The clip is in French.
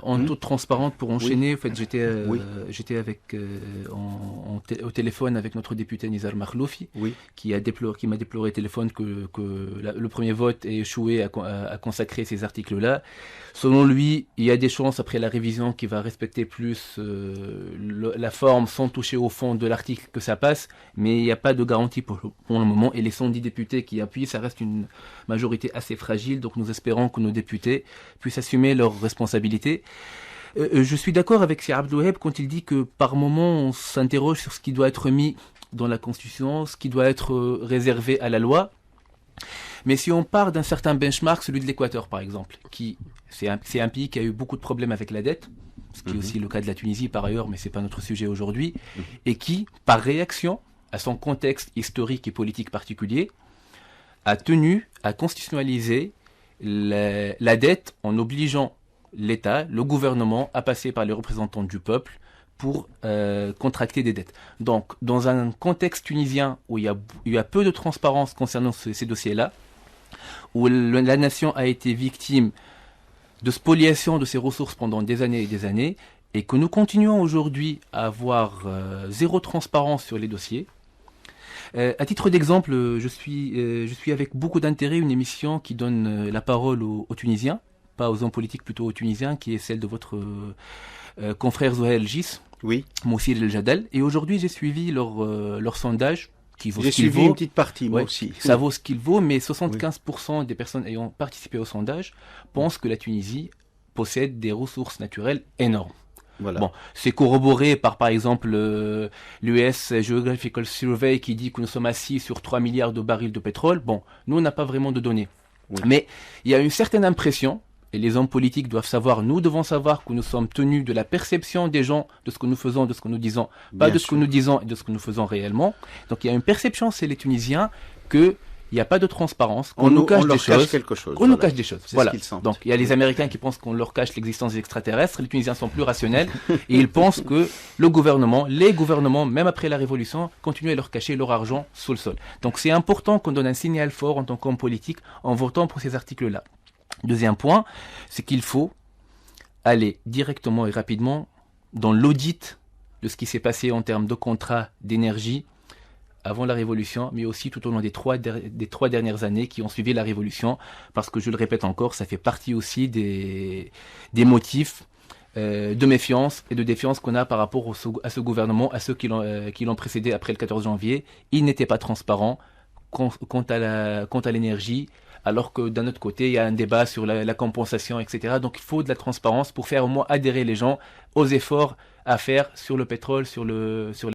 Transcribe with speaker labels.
Speaker 1: En toute transparence, pour enchaîner, en fait,
Speaker 2: Oui.
Speaker 1: j'étais au téléphone avec notre député Nizar Makhloufi,
Speaker 2: Oui.
Speaker 1: qui m'a déploré au téléphone que le premier vote ait échoué à consacrer ces articles-là. Selon lui, il y a des chances après la révision qui va respecter plus la forme sans toucher au fond de l'article que ça passe, mais il n'y a pas de garantie pour le moment. Et les 110 députés qui appuient, ça reste une majorité assez fragile, donc nous espérons que nos députés puissent assumer leurs responsabilités. Je suis d'accord avec Sir Abdelwaheb quand il dit que par moment on s'interroge sur ce qui doit être mis dans la Constitution, ce qui doit être réservé à la loi. Mais si on part d'un certain benchmark, celui de l'Équateur par exemple, c'est un pays qui a eu beaucoup de problèmes avec la dette, ce qui est aussi le cas de la Tunisie par ailleurs, mais c'est pas notre sujet aujourd'hui, et qui, par réaction à son contexte historique et politique particulier, a tenu à constitutionnaliser la dette en obligeant l'État, le gouvernement, à passer par les représentants du peuple pour contracter des dettes. Donc, dans un contexte tunisien où il y a peu de transparence concernant ces dossiers-là, où la nation a été victime de spoliation de ses ressources pendant des années et des années, et que nous continuons aujourd'hui à avoir zéro transparence sur les dossiers. À titre d'exemple, je suis avec beaucoup d'intérêt une émission qui donne la parole aux Tunisiens, pas aux hommes politiques, plutôt aux Tunisiens, qui est celle de votre confrère Zohaïl El Gis,
Speaker 2: Oui.
Speaker 1: Moussir El Jadal. Et aujourd'hui, j'ai suivi leur sondage, qui vaut
Speaker 2: J'ai
Speaker 1: ce qu'il
Speaker 2: suivi
Speaker 1: vaut.
Speaker 2: une petite partie, moi
Speaker 1: Ouais,
Speaker 2: aussi.
Speaker 1: ça vaut ce qu'il vaut, mais 75% des personnes ayant participé au sondage pensent que la Tunisie possède des ressources naturelles énormes.
Speaker 2: Voilà.
Speaker 1: Bon, c'est corroboré par exemple, l'US Geographical Survey qui dit que nous sommes assis sur 3 milliards de barils de pétrole. Bon, nous, on n'a pas vraiment de données.
Speaker 2: Oui.
Speaker 1: Mais il y a une certaine impression, et les hommes politiques doivent savoir, nous devons savoir que nous sommes tenus de la perception des gens, de ce que nous faisons, de ce que nous disons, pas
Speaker 2: Bien
Speaker 1: de ce que
Speaker 2: sûr.
Speaker 1: nous disons et de ce que nous faisons réellement. Donc il y a une perception, c'est les Tunisiens, qu'il n'y a pas de transparence, qu'on nous cache des
Speaker 2: leur cache
Speaker 1: choses.
Speaker 2: quelque chose.
Speaker 1: On nous cache des choses.
Speaker 2: C'est
Speaker 1: Voilà.
Speaker 2: ce qu'ils sentent.
Speaker 1: Donc il y a les Américains qui pensent qu'on leur cache l'existence des extraterrestres, les Tunisiens sont plus rationnels et ils pensent que les gouvernements, même après la révolution, continuent à leur cacher leur argent sous le sol. Donc c'est important qu'on donne un signal fort en tant qu'homme politique en votant pour ces articles-là. Deuxième point, c'est qu'il faut aller directement et rapidement dans l'audit de ce qui s'est passé en termes de contrats d'énergie avant la Révolution, mais aussi tout au long des trois dernières années qui ont suivi la Révolution, parce que je le répète encore, ça fait partie aussi des motifs de méfiance et de défiance qu'on a par rapport à ce gouvernement, à ceux qui l'ont précédé après le 14 janvier. Ils n'étaient pas transparents quant à l'énergie, alors que d'un autre côté, il y a un débat sur la compensation, etc. Donc il faut de la transparence pour faire au moins adhérer les gens aux efforts à faire sur le pétrole, sur